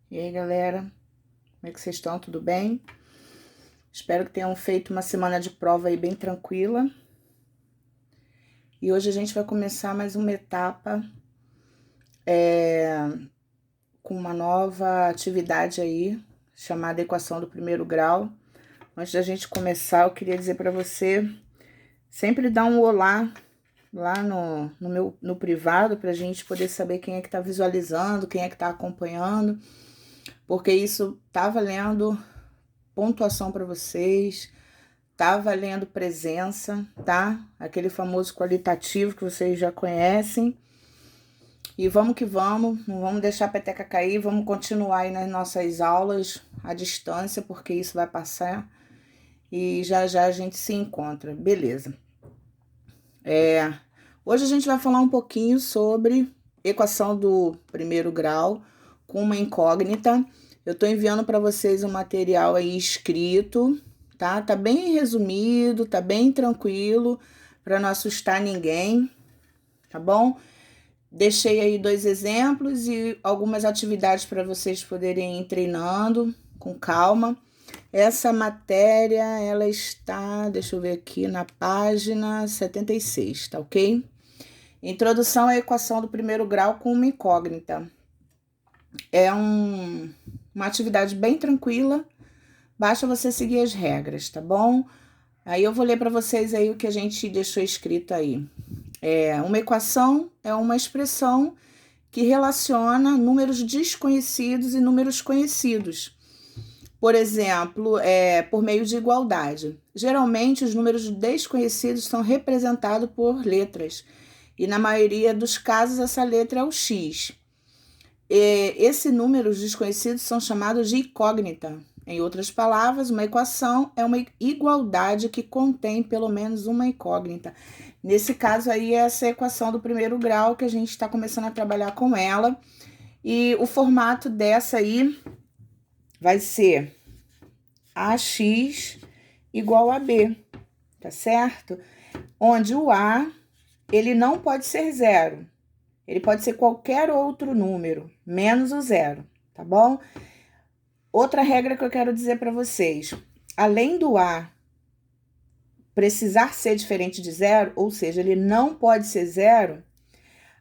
E aí, galera? Como é que vocês estão? Tudo bem? Espero que tenham feito uma semana de prova aí bem tranquila. E hoje a gente vai começar mais uma etapa com uma nova atividade aí, chamada Equação do Primeiro Grau. Antes da gente começar, eu queria dizer para você sempre dar um olá lá no privado, para a gente poder saber quem é que está visualizando, quem é que está acompanhando, porque isso tá valendo pontuação para vocês, tá valendo presença, tá? Aquele famoso qualitativo que vocês já conhecem. E vamos que vamos, não vamos deixar a peteca cair, vamos continuar aí nas nossas aulas à distância, porque isso vai passar e já já a gente se encontra, beleza? Hoje a gente vai falar um pouquinho sobre equação do primeiro grau com uma incógnita. Eu tô enviando para vocês um material aí escrito, tá? Tá bem resumido, tá bem tranquilo, para não assustar ninguém, tá bom? Deixei aí 2 exemplos e algumas atividades para vocês poderem ir treinando com calma. Essa matéria, ela está, deixa eu ver aqui, na página 76, tá ok? Introdução à equação do primeiro grau com uma incógnita. É uma atividade bem tranquila, basta você seguir as regras, tá bom? Aí eu vou ler para vocês aí o que a gente deixou escrito aí. Uma equação é uma expressão que relaciona números desconhecidos e números conhecidos. Por exemplo, por meio de igualdade. Geralmente, os números desconhecidos são representados por letras, e na maioria dos casos, essa letra é o x. Esses números desconhecidos são chamados de incógnita. Em outras palavras, uma equação é uma igualdade que contém pelo menos uma incógnita. Nesse caso aí, essa é a equação do primeiro grau, que a gente está começando a trabalhar com ela. E o formato dessa aí vai ser AX igual a B, tá certo? Onde o A, ele não pode ser zero. Ele pode ser qualquer outro número, menos o zero, tá bom? Outra regra que eu quero dizer para vocês. Além do A precisar ser diferente de zero, ou seja, ele não pode ser zero,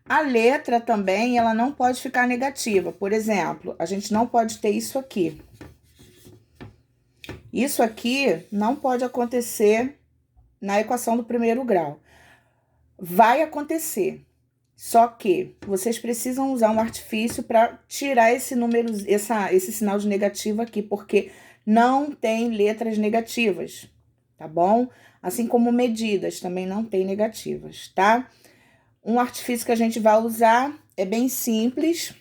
a letra também, ela não pode ficar negativa. Por exemplo, a gente não pode ter isso aqui. Isso aqui não pode acontecer na equação do primeiro grau. Vai acontecer, só que vocês precisam usar um artifício para tirar esse número, esse sinal de negativo aqui, porque não tem letras negativas, tá bom? Assim como medidas também não tem negativas, tá? Um artifício que a gente vai usar é bem simples.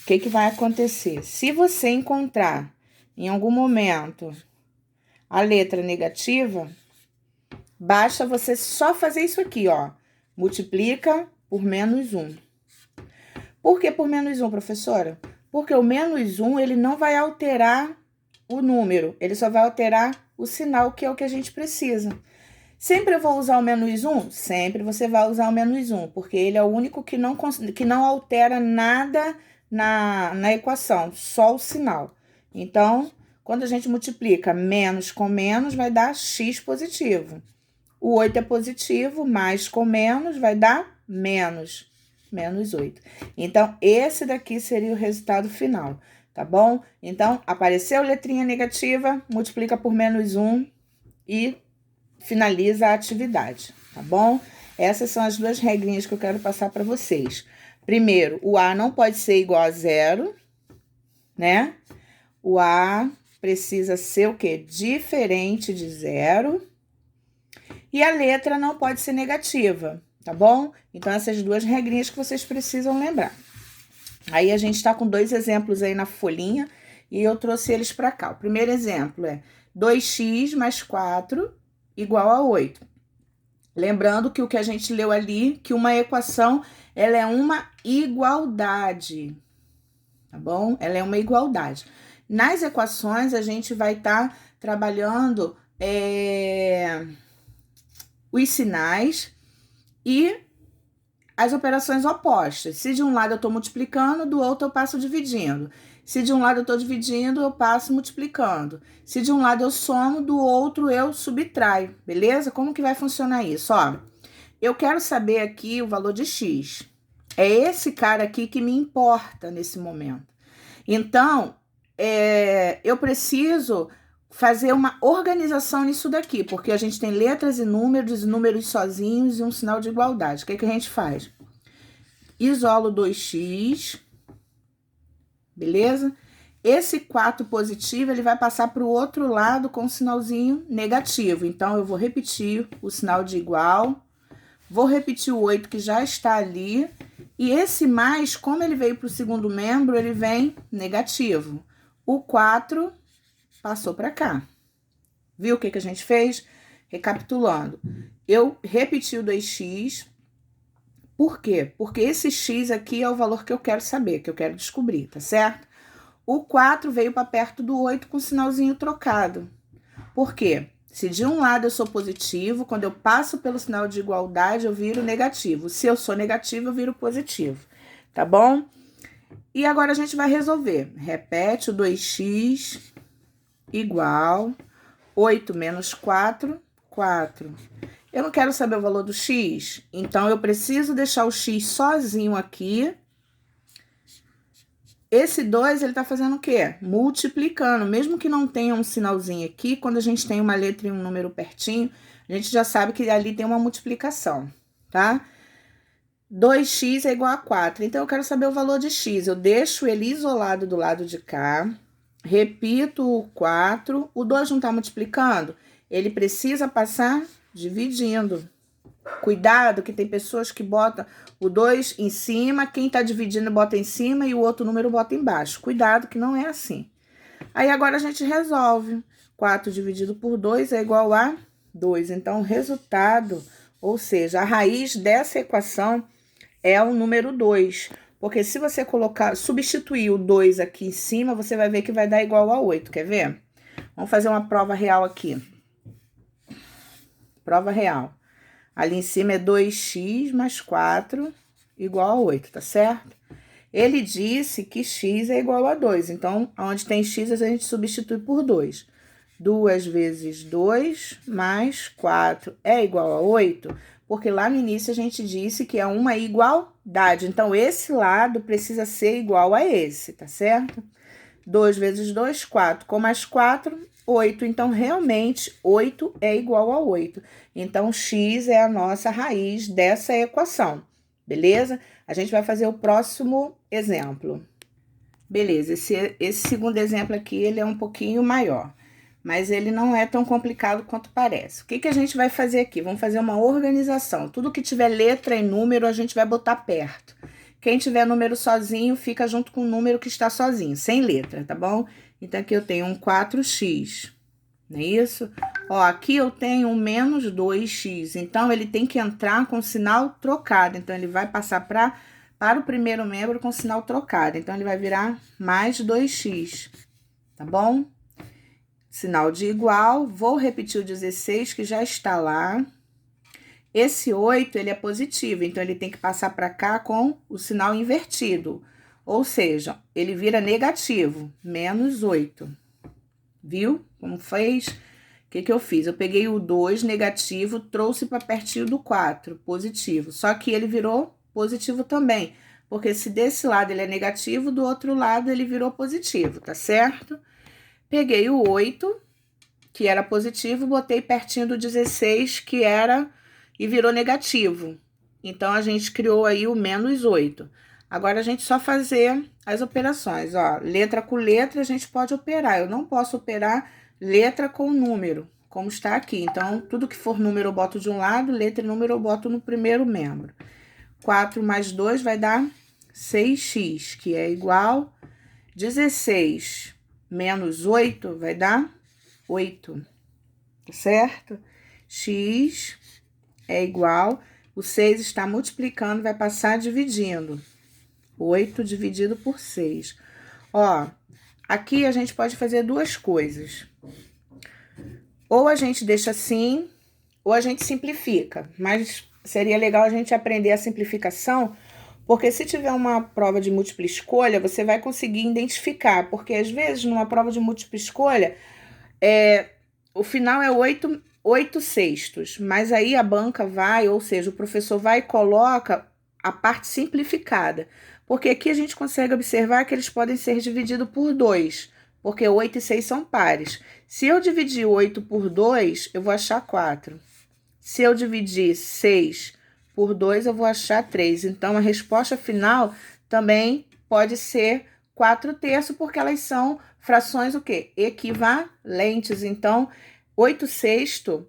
O que vai acontecer? Se você encontrar em algum momento a letra negativa, basta você só fazer isso aqui, ó. Multiplica por menos 1. Por que por menos 1, professora? Porque o menos 1, ele não vai alterar o número, ele só vai alterar o sinal, que é o que a gente precisa. Sempre eu vou usar o menos 1? Sempre você vai usar o menos 1, porque ele é o único que não altera nada na equação, só o sinal. Então, quando a gente multiplica menos com menos, vai dar x positivo. O 8 é positivo, mais com menos vai dar menos 8. Então, esse daqui seria o resultado final, tá bom? Então, apareceu letrinha negativa, multiplica por menos 1 e finaliza a atividade, tá bom? Essas são as duas regrinhas que eu quero passar para vocês. Primeiro, o A não pode ser igual a zero, né? O A precisa ser o quê? Diferente de zero. E a letra não pode ser negativa, tá bom? Então, essas duas regrinhas que vocês precisam lembrar. Aí, a gente tá com 2 exemplos aí na folhinha e eu trouxe eles para cá. O primeiro exemplo é 2x mais 4 igual a 8. Lembrando que o que a gente leu ali, que uma equação, ela é uma igualdade, tá bom? Ela é uma igualdade. Nas equações, a gente vai estar trabalhando os sinais e as operações opostas. Se de um lado eu estou multiplicando, do outro eu passo dividindo. Se de um lado eu estou dividindo, eu passo multiplicando. Se de um lado eu somo, do outro eu subtraio, beleza? Como que vai funcionar isso? Ó, eu quero saber aqui o valor de x. É esse cara aqui que me importa nesse momento. Então, eu preciso fazer uma organização nisso daqui, porque a gente tem letras e números sozinhos e um sinal de igualdade. O que que a gente faz? Isolo 2x, beleza? Esse 4 positivo, ele vai passar para o outro lado com um sinalzinho negativo. Então, eu vou repetir o sinal de igual, vou repetir o 8 que já está ali, e esse mais, como ele veio para o segundo membro, ele vem negativo. O 4 passou para cá. Viu o que que a gente fez? Recapitulando. Eu repeti o 2x. Por quê? Porque esse x aqui é o valor que eu quero saber, que eu quero descobrir, tá certo? O 4 veio para perto do 8 com o sinalzinho trocado. Por quê? Se de um lado eu sou positivo, quando eu passo pelo sinal de igualdade, eu viro negativo. Se eu sou negativo, eu viro positivo, tá bom? E agora a gente vai resolver. Repete o 2x igual 8 menos 4, 4. Eu não quero saber o valor do x, então eu preciso deixar o x sozinho aqui. Esse 2, ele tá fazendo o quê? Multiplicando. Mesmo que não tenha um sinalzinho aqui, quando a gente tem uma letra e um número pertinho, a gente já sabe que ali tem uma multiplicação, tá? 2x é igual a 4. Então, eu quero saber o valor de x. Eu deixo ele isolado do lado de cá. Repito o 4. O 2 não tá multiplicando? Ele precisa passar dividindo. Cuidado que tem pessoas que botam o 2 em cima, quem tá dividindo bota em cima e o outro número bota embaixo. Cuidado que não é assim. Aí agora a gente resolve. 4 dividido por 2 é igual a 2. Então, o resultado, ou seja, a raiz dessa equação é o número 2. Porque se você substituir o 2 aqui em cima, você vai ver que vai dar igual a 8. Quer ver? Vamos fazer uma prova real aqui. Prova real. Ali em cima é 2x mais 4 igual a 8, tá certo? Ele disse que x é igual a 2. Então, onde tem x, a gente substitui por 2. 2 vezes 2 mais 4 é igual a 8, porque lá no início a gente disse que é uma igualdade. Então, esse lado precisa ser igual a esse, tá certo? 2 vezes 2, 4. Com mais 4, 8. Então, realmente, 8 é igual a 8. Então, x é a nossa raiz dessa equação, beleza? A gente vai fazer o próximo exemplo. Beleza, esse segundo exemplo aqui, ele é um pouquinho maior, mas ele não é tão complicado quanto parece. O que que a gente vai fazer aqui? Vamos fazer uma organização. Tudo que tiver letra e número, a gente vai botar perto. Quem tiver número sozinho, fica junto com o número que está sozinho, sem letra, tá bom? Então, aqui eu tenho um 4x, não é isso? Ó, aqui eu tenho um menos 2x, então ele tem que entrar com sinal trocado. Então, ele vai passar para o primeiro membro com sinal trocado. Então, ele vai virar mais 2x, tá bom? Sinal de igual, vou repetir o 16, que já está lá. Esse 8, ele é positivo, então ele tem que passar para cá com o sinal invertido. Ou seja, ele vira negativo, menos 8. Viu como fez? O que que eu fiz? Eu peguei o 2 negativo, trouxe para pertinho do 4, positivo. Só que ele virou positivo também, porque se desse lado ele é negativo, do outro lado ele virou positivo, tá certo? Peguei o 8, que era positivo, botei pertinho do 16, que era... e virou negativo. Então, a gente criou aí o menos 8. Agora, a gente só fazer as operações, ó. Letra com letra, a gente pode operar. Eu não posso operar letra com número, como está aqui. Então, tudo que for número eu boto de um lado, letra e número eu boto no primeiro membro. 4 mais 2 vai dar 6x, que é igual 16 menos 8 vai dar 8, certo? X é igual, o 6 está multiplicando, vai passar dividindo. 8 dividido por 6. Ó, aqui a gente pode fazer duas coisas. Ou a gente deixa assim, ou a gente simplifica. Mas seria legal a gente aprender a simplificação, porque se tiver uma prova de múltipla escolha, você vai conseguir identificar, porque às vezes numa prova de múltipla escolha, o final é 8/6, mas aí a banca vai, ou seja, o professor vai e coloca a parte simplificada, porque aqui a gente consegue observar que eles podem ser divididos por 2, porque 8 e 6 são pares. Se eu dividir 8 por 2, eu vou achar 4. Se eu dividir 6 por 2, eu vou achar 3. Então, a resposta final também pode ser 4/3, porque elas são frações o quê? Equivalentes. Então, 8/6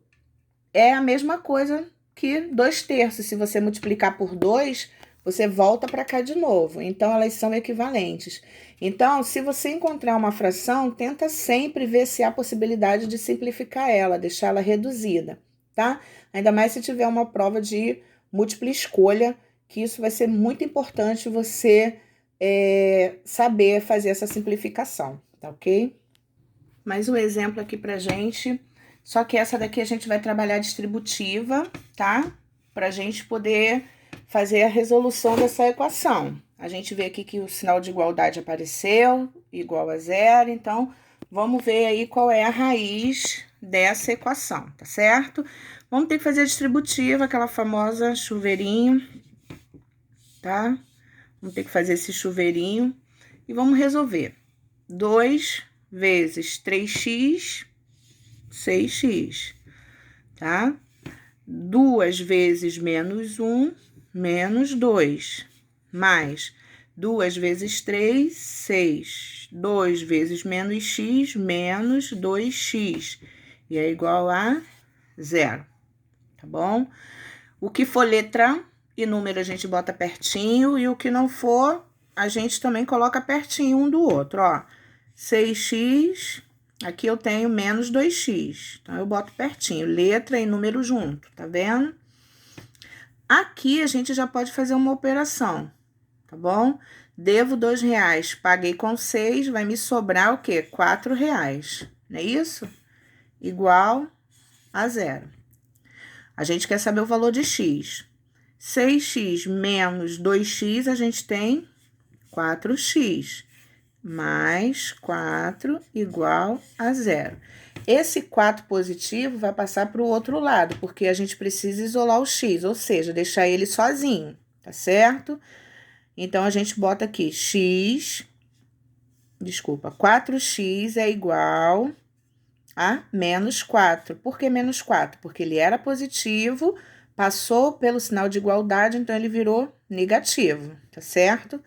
é a mesma coisa que 2/3. Se você multiplicar por 2, você volta para cá de novo. Então, elas são equivalentes. Então, se você encontrar uma fração, tenta sempre ver se há possibilidade de simplificar ela, deixar ela reduzida, tá? Ainda mais se tiver uma prova de múltipla escolha, que isso vai ser muito importante você saber fazer essa simplificação, tá ok? Mais um exemplo aqui pra gente, só que essa daqui a gente vai trabalhar distributiva, tá? Pra gente poder fazer a resolução dessa equação. A gente vê aqui que o sinal de igualdade apareceu, igual a 0, então vamos ver aí qual é a raiz dessa equação, tá certo? Vamos ter que fazer a distributiva, aquela famosa chuveirinho, tá? Vamos ter que fazer esse chuveirinho e vamos resolver. 2 vezes 3x, 6x, tá? 2 vezes menos 1, menos 2, mais 2 vezes 3, 6. 2 vezes menos x, menos 2x. E é igual a 0, tá bom? O que for letra e número a gente bota pertinho, e o que não for, a gente também coloca pertinho um do outro, ó. 6x, aqui eu tenho menos 2x, então eu boto pertinho, letra e número junto, tá vendo? Aqui a gente já pode fazer uma operação, tá bom? Devo R$2, paguei com 6, vai me sobrar o quê? R$4, não é isso? Igual a 0. A gente quer saber o valor de x. 6x menos 2x, a gente tem 4x. Mais 4 igual a 0. Esse 4 positivo vai passar para o outro lado, porque a gente precisa isolar o x, ou seja, deixar ele sozinho, tá certo? Então, a gente bota aqui 4x é igual a menos 4. Por que menos 4? Porque ele era positivo, passou pelo sinal de igualdade, então ele virou negativo, tá certo?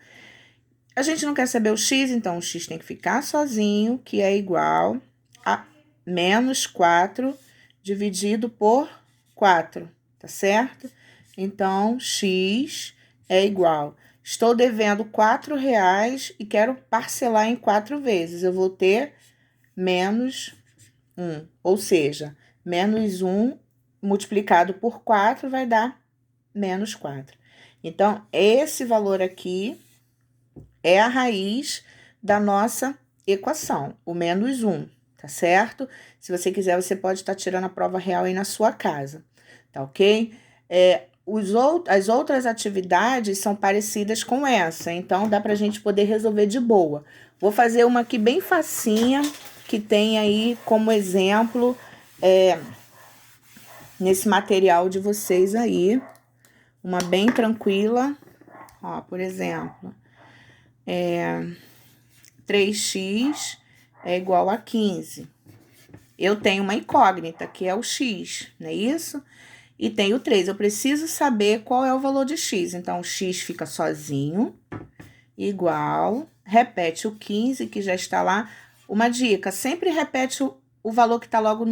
A gente não quer saber o x, então o x tem que ficar sozinho, que é igual a menos 4 dividido por 4, tá certo? Então, x é igual. Estou devendo R$4 e quero parcelar em 4 vezes. Eu vou ter menos 1, ou seja, menos 1 multiplicado por 4 vai dar menos 4. Então, esse valor aqui é a raiz da nossa equação, o menos 1, tá certo? Se você quiser, você pode estar tirando a prova real aí na sua casa, tá ok? As outras atividades são parecidas com essa, então dá pra gente poder resolver de boa. Vou fazer uma aqui bem facinha, que tem aí como exemplo, nesse material de vocês aí, uma bem tranquila, ó, por exemplo, 3x é igual a 15. Eu tenho uma incógnita, que é o x, não é isso? E tenho o 3. Eu preciso saber qual é o valor de x. Então, o x fica sozinho, igual, repete o 15, que já está lá. Uma dica, sempre repete o valor que está logo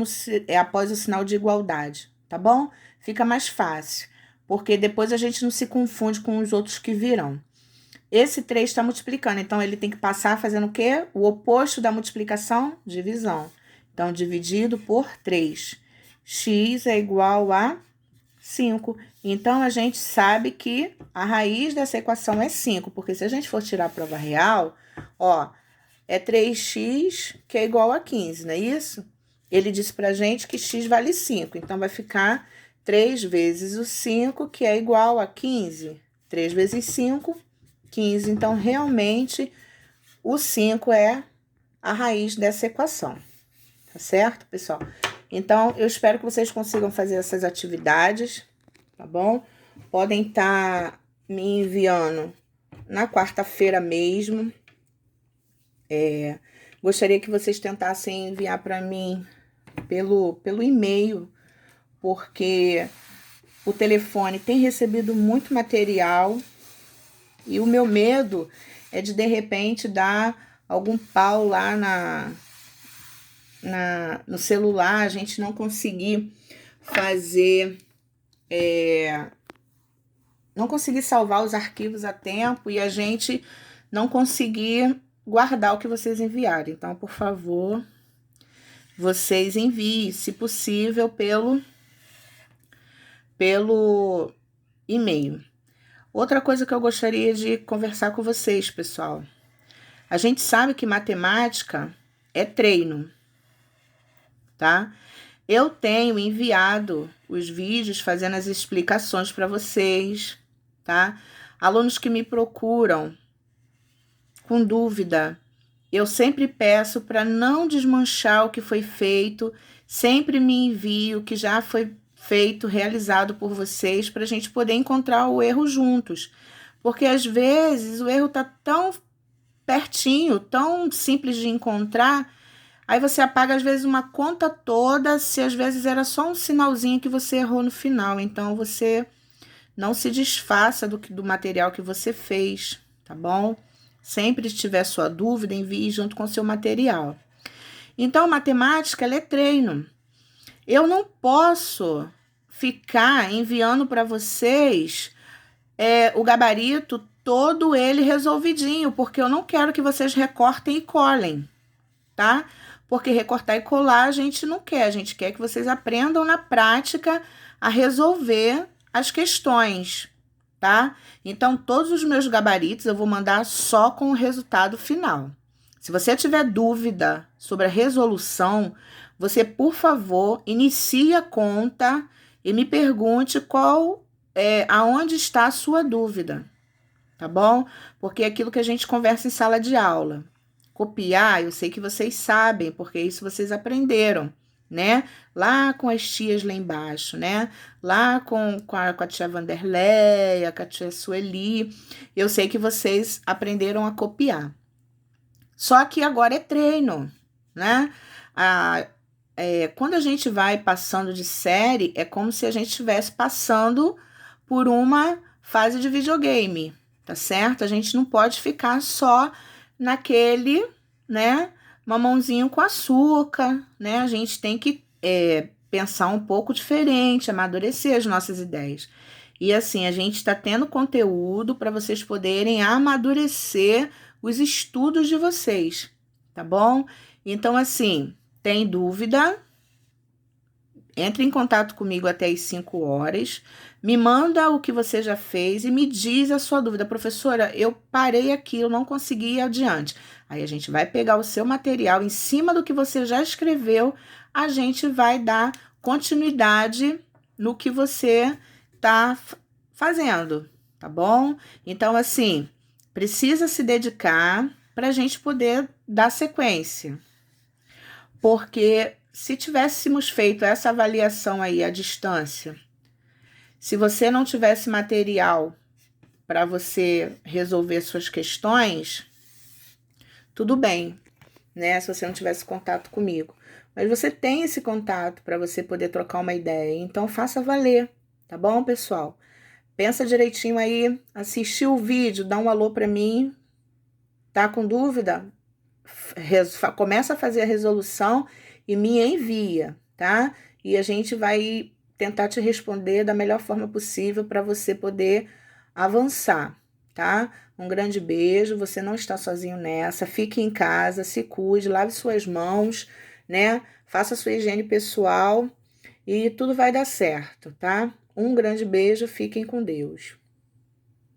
após o sinal de igualdade, tá bom? Fica mais fácil, porque depois a gente não se confunde com os outros que virão. Esse 3 está multiplicando, então ele tem que passar fazendo o quê? O oposto da multiplicação, divisão. Então, dividido por 3. X é igual a 5. Então, a gente sabe que a raiz dessa equação é 5, porque se a gente for tirar a prova real, ó, é 3x que é igual a 15, não é isso? Ele disse pra gente que x vale 5, então vai ficar 3 vezes o 5, que é igual a 15. 3 vezes 5, 15. Então, realmente, o 5 é a raiz dessa equação. Tá certo, pessoal? Então, eu espero que vocês consigam fazer essas atividades, tá bom? Podem estar me enviando na quarta-feira mesmo. Gostaria que vocês tentassem enviar para mim pelo e-mail, porque o telefone tem recebido muito material e o meu medo é de repente dar algum pau lá no celular, a gente não conseguir fazer, não conseguir salvar os arquivos a tempo e a gente não conseguir guardar o que vocês enviarem. Então, por favor, vocês enviem, se possível, pelo e-mail. Outra coisa que eu gostaria de conversar com vocês, pessoal. A gente sabe que matemática é treino, tá? Eu tenho enviado os vídeos fazendo as explicações para vocês, tá? Alunos que me procuram com dúvida, eu sempre peço para não desmanchar o que foi feito, sempre me envio o que já foi feito, realizado por vocês, para a gente poder encontrar o erro juntos. Porque às vezes o erro está tão pertinho, tão simples de encontrar, aí você apaga às vezes uma conta toda, se às vezes era só um sinalzinho que você errou no final. Então você não se desfaça do material que você fez, tá bom? Sempre que tiver sua dúvida, envie junto com o seu material. Então, matemática, ela é treino. Eu não posso ficar enviando para vocês o gabarito todo ele resolvidinho, porque eu não quero que vocês recortem e colhem, tá? Porque recortar e colar a gente não quer, a gente quer que vocês aprendam na prática a resolver as questões, tá? Então, todos os meus gabaritos eu vou mandar só com o resultado final. Se você tiver dúvida sobre a resolução, você, por favor, inicie a conta e me pergunte aonde está a sua dúvida, tá bom? Porque é aquilo que a gente conversa em sala de aula. Copiar, eu sei que vocês sabem, porque isso vocês aprenderam, né? Lá com as tias lá embaixo, né? Lá com a tia Vanderleia, com a tia Sueli, eu sei que vocês aprenderam a copiar. Só que agora é treino, né? Quando a gente vai passando de série, é como se a gente estivesse passando por uma fase de videogame, tá certo? A gente não pode ficar só naquele, né, mamãozinho com açúcar, né? A gente tem que pensar um pouco diferente, amadurecer as nossas ideias. E assim, a gente está tendo conteúdo para vocês poderem amadurecer os estudos de vocês, tá bom? Então, assim, tem dúvida? Entre em contato comigo até as 5 horas, me manda o que você já fez e me diz a sua dúvida. Professora, eu parei aqui, eu não consegui ir adiante. Aí a gente vai pegar o seu material, em cima do que você já escreveu, a gente vai dar continuidade no que você está fazendo, tá bom? Então, assim, precisa se dedicar para a gente poder dar sequência. Porque se tivéssemos feito essa avaliação aí à distância, se você não tivesse material para você resolver suas questões, tudo bem, né? Se você não tivesse contato comigo. Mas você tem esse contato para você poder trocar uma ideia. Então, faça valer, tá bom, pessoal? Pensa direitinho aí, assistiu o vídeo, dá um alô para mim. Tá com dúvida? Começa a fazer a resolução e me envia, tá? E a gente vai tentar te responder da melhor forma possível para você poder avançar, tá? Um grande beijo, você não está sozinho nessa, fique em casa, se cuide, lave suas mãos, né? Faça sua higiene pessoal e tudo vai dar certo, tá? Um grande beijo, fiquem com Deus.